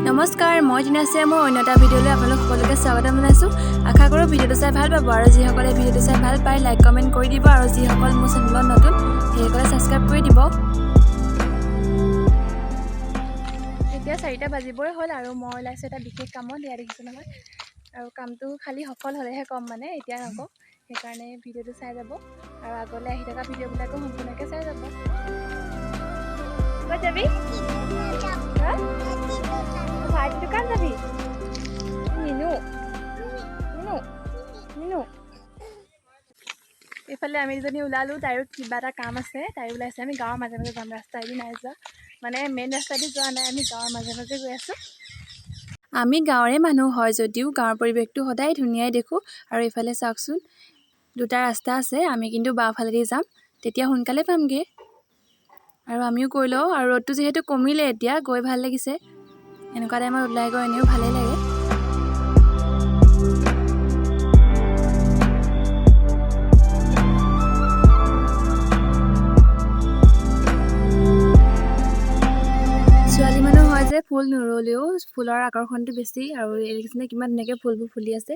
নমস্কাৰ, মই দিনাছে মোৰ অন্য এটা ভিডিঅ'লৈ আপোনালোক সকলোকে স্বাগতম জনাইছোঁ। আশা কৰোঁ ভিডিঅ'টো চাই ভাল পাব আৰু যিসকলে ভিডিঅ'টো চাই ভাল পায় লাইক কমেণ্ট কৰি দিব আৰু যিসকল মোৰ চেনেলত নতুন সেইসকলে ছাবস্ক্ৰাইব কৰি দিব। এতিয়া 4টা বাজিবই হ'ল আৰু মই ওলাইছোঁ এটা বিশেষ কামত, দিয়া দেখিছোঁ নহয়। আৰু কামটো খালি সফল হ'লেহে ক'ম, মানে এতিয়া নকওঁ। সেইকাৰণে ভিডিঅ'টো চাই যাব আৰু আগলৈ আহি থকা ভিডিঅ'বিলাকো সম্পূৰ্ণকৈ চাই যাব। ক'ত যাবি? ভাইটি দোকান যাবি? নিনো এইফালে আমি দুজনী ওলালোঁ, তাইৰো কিবা এটা কাম আছে, তাই ওলাইছে। আমি গাঁৱৰ মাজে মাজে যাম, ৰাস্তাইদি নাই যোৱা, মানে মেইন ৰাস্তাইদি যোৱা নাই, আমি গাঁৱৰ মাজে মাজে গৈ আছোঁ। আমি গাঁৱৰে মানুহ হয় যদিও গাঁৱৰ পৰিৱেশটো সদায় ধুনীয়াই দেখোঁ। আৰু এইফালে চাওকচোন, দুটা ৰাস্তা আছে, আমি কিন্তু বাওঁফালেদি যাম, তেতিয়া সোনকালে পামগৈ। আৰু আমিও গৈ লওঁ, আৰু ৰ'দটো যিহেতু কমিলে এতিয়া গৈ ভাল লাগিছে। এনেকুৱা টাইমত ওলাই গৈ এনেও ভালেই লাগে। ছোৱালী মানুহ হয় যে ফুল নুৰুলেও ফুলৰ আকৰ্ষণটো বেছি। আৰু দেখিছেনে কিমান ধুনীয়াকৈ ফুলবোৰ ফুলি আছে।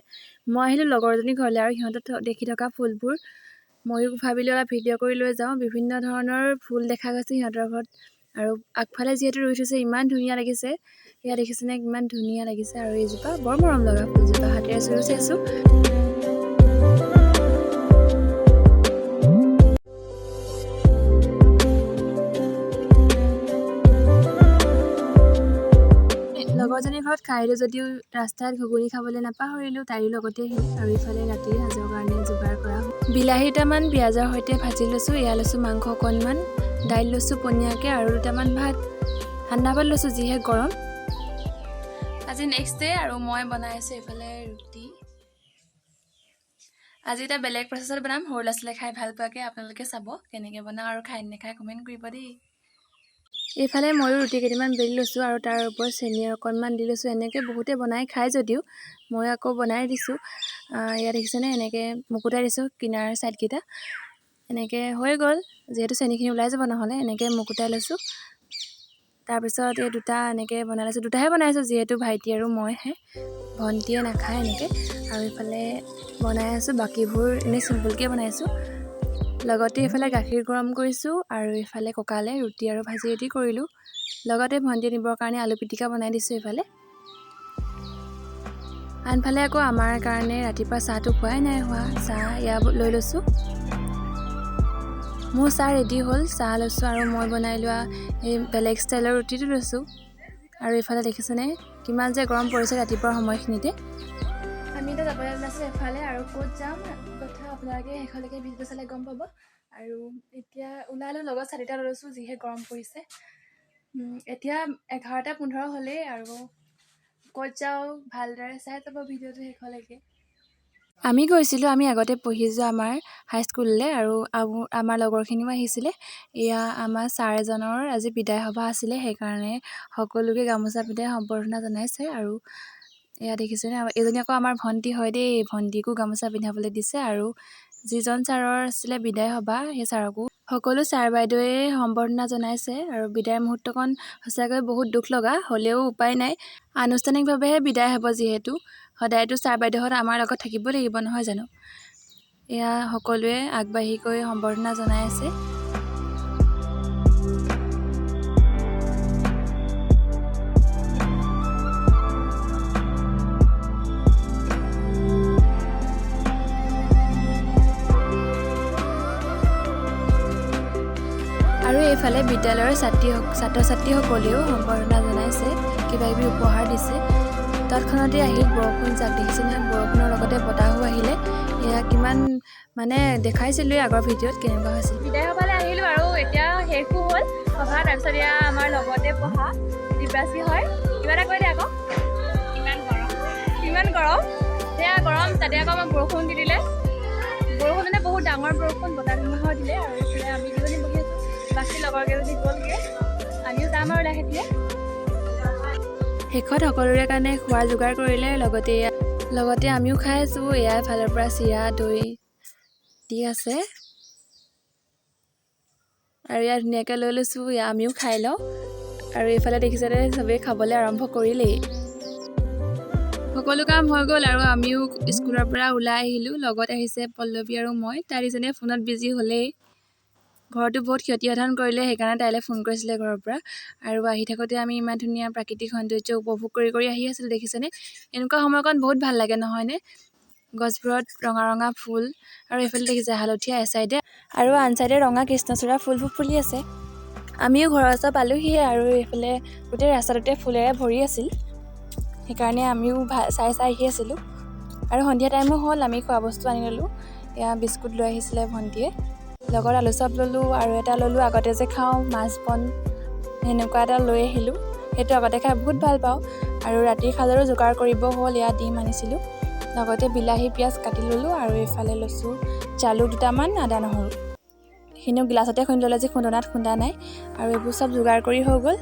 মই আহিলোঁ লগৰজনীৰ ঘৰলৈ আৰু সিহঁতত দেখি থকা ফুলবোৰ ময়ো ভাবিলোঁ অলপ ভিডিঅ' কৰি লৈ যাওঁ। বিভিন্ন ধৰণৰ ফুল দেখা গৈছে সিহঁতৰ ঘৰত, আৰু আগফালে যিহেতু ৰুই থৈছে ইমান ধুনীয়া লাগিছে। এয়া দেখিছেনে কিমান ধুনীয়া লাগিছে। আৰু এইজোপা বৰ মৰম লগা ফুলজোপা, হাতেৰে চুই চাইছোঁ। লগৰজনীৰ ঘৰত খাই আহিলোঁ যদিও ৰাস্তাত ঘুগুনি খাবলৈ নাপাহৰিলোঁ, তাইৰো লগতে আহিলোঁ। আৰু ইফালে ৰাতিৰ সাজৰ কাৰণে যোগাৰ কৰা বিলাহী দুটামান পিঁয়াজৰ সৈতে ভাজি লৈছোঁ। এয়া লৈছোঁ মাংস অকণমান, দাইল লৈছোঁ পনীয়াকৈ, আৰু দুটামান ভাত, ঠাণ্ডা ভাত লৈছোঁ যিহে গৰম। আজি নেক্সট ডে আৰু মই বনাই আছোঁ এইফালে ৰুটি। আজি এটা বেলেগ প্ৰচেছত বনাম, সৰু ল'ৰা ছোৱালীয়ে খাই ভাল পোৱাকৈ। আপোনালোকে চাব কেনেকৈ বনাওঁ, আৰু খাই নেখাই কমেণ্ট কৰিব দেই। এইফালে ময়ো ৰুটি কেইটামান বেলি লৈছোঁ, আৰু তাৰ ওপৰত চেনি অকণমান দি লৈছোঁ। এনেকৈ বহুতে বনাই খাই যদিও মই আকৌ বনাই দিছোঁ। ইয়াত দেখিছেনে এনেকৈ মুকুতাই দিছোঁ কিনাৰ ছাইডকেইটা। এনেকৈ হৈ গ'ল, যিহেতু চেনিখিনি ওলাই যাব নহ'লে, এনেকৈ মুকুতাই লৈছোঁ। তাৰপিছত এই দুটা এনেকৈ বনাই লৈছোঁ, দুটাহে বনাইছোঁ যিহেতু ভাইটি আৰু মইহে, ভণ্টিয়ে নাখায় এনেকৈ। আৰু এইফালে বনাই আছোঁ, বাকীবোৰ এনেই চিম্পুলকৈ বনাইছোঁ। লগতে এইফালে গাখীৰ গৰম কৰিছোঁ, আৰু এইফালে ককালে ৰুটি আৰু ভাজি ৰেডি কৰিলোঁ। লগতে ভণ্টিয়ে নিবৰ কাৰণে আলু পিটিকা বনাই দিছোঁ এইফালে। আনফালে আকৌ আমাৰ কাৰণে ৰাতিপুৱা চাহটো খোৱাই নাই হোৱা, চাহ এয়া লৈ লৈছোঁ। মোৰ চাহ ৰেডি হ'ল, চাহ লৈছোঁ, আৰু মই বনাই লোৱা এই বেলেগ ষ্টাইলৰ ৰুটিটো লৈছোঁ। আৰু এইফালে দেখিছেনে কিমান যে গৰম পৰিছে ৰাতিপুৱাৰ সময়খিনিতে। আমি এতিয়া যাবলৈ ওলাইছোঁ এফালে, আৰু ক'ত যাম কথা আপোনালোকে শেষলৈকে ভিডিঅ'টো চালে গম পাব। আৰু এতিয়া ওলালোঁ, লগত ছাতিটা লৈছোঁ যিহে গৰম পৰিছে। এতিয়া 11:15 হ'লেই, আৰু ক'ত যাওঁ ভালদৰে চাই যাব ভিডিঅ'টো শেষলৈকে। আমি গৈছিলোঁ, আমি আগতে পঢ়ি যোৱা আমাৰ হাইস্কুললৈ, আৰু আমাৰ লগৰখিনিও আহিছিলে। এয়া আমাৰ ছাৰ এজনৰ আজি বিদায় সভা আছিলে, সেইকাৰণে সকলোকে গামোচা পিন্ধাই সম্বৰ্ধনা জনাইছে। আৰু এয়া দেখিছেনে, এইজনী আকৌ আমাৰ ভণ্টি হয় দেই, ভণ্টিকো গামোচা পিন্ধাবলৈ দিছে। আৰু যিজন ছাৰৰ আছিলে বিদায় সভা, সেই ছাৰকো সকলো ছাৰ বাইদেৱে সম্বৰ্ধনা জনাইছে। আৰু বিদায় মুহূৰ্তকণ সঁচাকৈ বহুত দুখ লগা, হ'লেও উপায় নাই, আনুষ্ঠানিকভাৱেহে বিদায় হ'ব যিহেতু। সদায়তো ছাৰ বাইদেউহঁত আমাৰ লগত থাকিব লাগিব নহয় জানো। এয়া সকলোৱে আগবাঢ়ি গৈ সম্বৰ্ধনা জনাই আছে। আৰু এইফালে বিদ্যালয়ৰ ছাত্ৰ ছাত্ৰীসকলেও সম্বৰ্ধনা জনাইছে, কিবাকিবি উপহাৰ দিছে। তৎক্ষণতে আহিল বৰষুণ যাক, দেখিছেনে বৰষুণৰ লগতে বতাহো আহিলে। এয়া কিমান মানে দেখাইছিলোঁ আগৰ ভিডিঅ'ত কেনেকুৱা হৈছিল। বিদায় সভালৈ আহিলোঁ, আৰু এতিয়া শেষো হ'ল সভা। তাৰপিছত এয়া আমাৰ লগতে পঢ়া দিব্যাশ্ৰী হয়, কিবা এটা কৰিলে আকৌ ইমান গৰম, সেয়া গৰম, তাতে আকৌ আমাৰ বৰষুণ দি দিলে। বৰষুণ মানে বহুত ডাঙৰ বৰষুণ, বতাহ ধুমুহাও দিলে। আৰু এইফালে আমি দুজনী বহি আছোঁ, বাকী লগৰ কেইজনী গ'লগৈ, আমিও যাম আৰু লাহেকৈ। শেষত সকলোৰে কাৰণে খোৱাৰ যোগাৰ কৰিলে, লগতে আমিও খাই আছোঁ। এয়া এফালৰ পৰা চিৰা দৈ দি আছে, আৰু ইয়াত ধুনীয়াকৈ লৈ লৈছোঁ, আমিও খাই লওঁ। আৰু এইফালে দেখিছেনে চবেই খাবলৈ আৰম্ভ কৰিলেই। সকলো কাম হৈ গ'ল আৰু আমিও স্কুলৰ পৰা ওলাই আহিলোঁ। লগত আহিছে পল্লৱী আৰু মই। তাই ইজনে ফোনত বিজি হ'লেই। ঘৰতো বহুত ক্ষতিসাধন কৰিলে, সেইকাৰণে তাইলৈ ফোন কৰিছিলে ঘৰৰ পৰা। আৰু আহি থাকোঁতে আমি ইমান ধুনীয়া প্ৰাকৃতিক সৌন্দৰ্য উপভোগ কৰি আহি আছিলোঁ। দেখিছেনে এনেকুৱা সময়কণ বহুত ভাল লাগে নহয়নে? গছবোৰত ৰঙা ৰঙা ফুল আৰু এইফালে দেখিছে হালধীয়া এচাইডে আৰু আন চাইডে ৰঙা কৃষ্ণচূড়া ফুলবোৰ ফুলি আছে। আমিও ঘৰৰ ওচৰ পালোঁহি আৰু এইফালে গোটেই ৰাস্তাটোতে ফুলেৰে ভৰি আছিল। সেইকাৰণে আমিও চাই আহি আছিলোঁ। আৰু সন্ধিয়া টাইমো হ'ল, আমি খোৱা বস্তু আনি ল'লোঁ। এয়া বিস্কুট লৈ আহিছিলে ভণ্টিয়ে, লগত আলু চপ ল'লোঁ আৰু এটা ল'লোঁ আগতে যে খাওঁ মাছ বন, সেনেকুৱা এটা লৈ আহিলোঁ। সেইটো আগতে খাই বহুত ভাল পাওঁ। আৰু ৰাতিৰ সাজৰো যোগাৰ কৰিব হ'ল। এয়া ডিম আনিছিলোঁ, লগতে বিলাহী পিঁয়াজ কাটি ল'লোঁ আৰু এইফালে লৈছোঁ জালুক দুটামান, আদা নহৰু। সেইখিনিও গিলাচতে খুন্দি ল'লে, আজি খুন্দনাত খুন্দা নাই। আৰু এইবোৰ চব যোগাৰ কৰি হৈ গ'ল।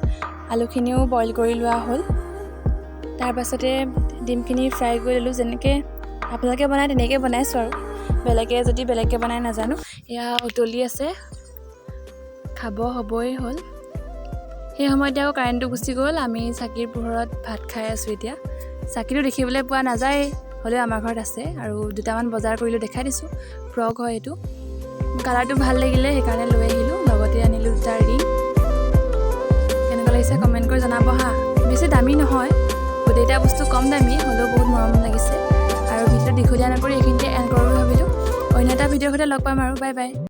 আলুখিনিও বইল কৰি লোৱা হ'ল। তাৰপাছতে ডিমখিনি ফ্ৰাই কৰি ল'লোঁ। যেনেকৈ আপোনালোকে বনায় তেনেকৈ বনাইছোঁ আৰু বেলেগকৈ বনাই নাজানো। এয়া উতলি আছে, খাব হ'বই হ'ল। সেই সময়তে আকৌ কাৰেণ্টটো গুচি গ'ল। আমি চাকিৰ পোহৰত ভাত খাই আছোঁ এতিয়া। চাকিটো দেখিবলৈ পোৱা নাযায়, হ'লেও আমাৰ ঘৰত আছে। আৰু দুটামান বজাৰ কৰিলোঁ, দেখাই দিছোঁ। ফ্ৰক হয় এইটো, কালাৰটো ভাল লাগিলে সেইকাৰণে লৈ আহিলোঁ। লগতে আনিলোঁ দুটা ৰিং। কেনেকুৱা লাগিছে কমেণ্ট কৰি জনাব হা। বেছি দামী নহয়, গোটেইটা বস্তু কম দামী, হ'লেও বহুত মৰম লাগিছে। আৰু ভিডিঅ'টো দীঘলীয়া নকৰি এইখিনিতে এণ্ড কৰোঁ ভাবিলোঁ। অন্য এটা ভিডিঅ'ৰ সৈতে লগ পাম আৰু বাই বাই।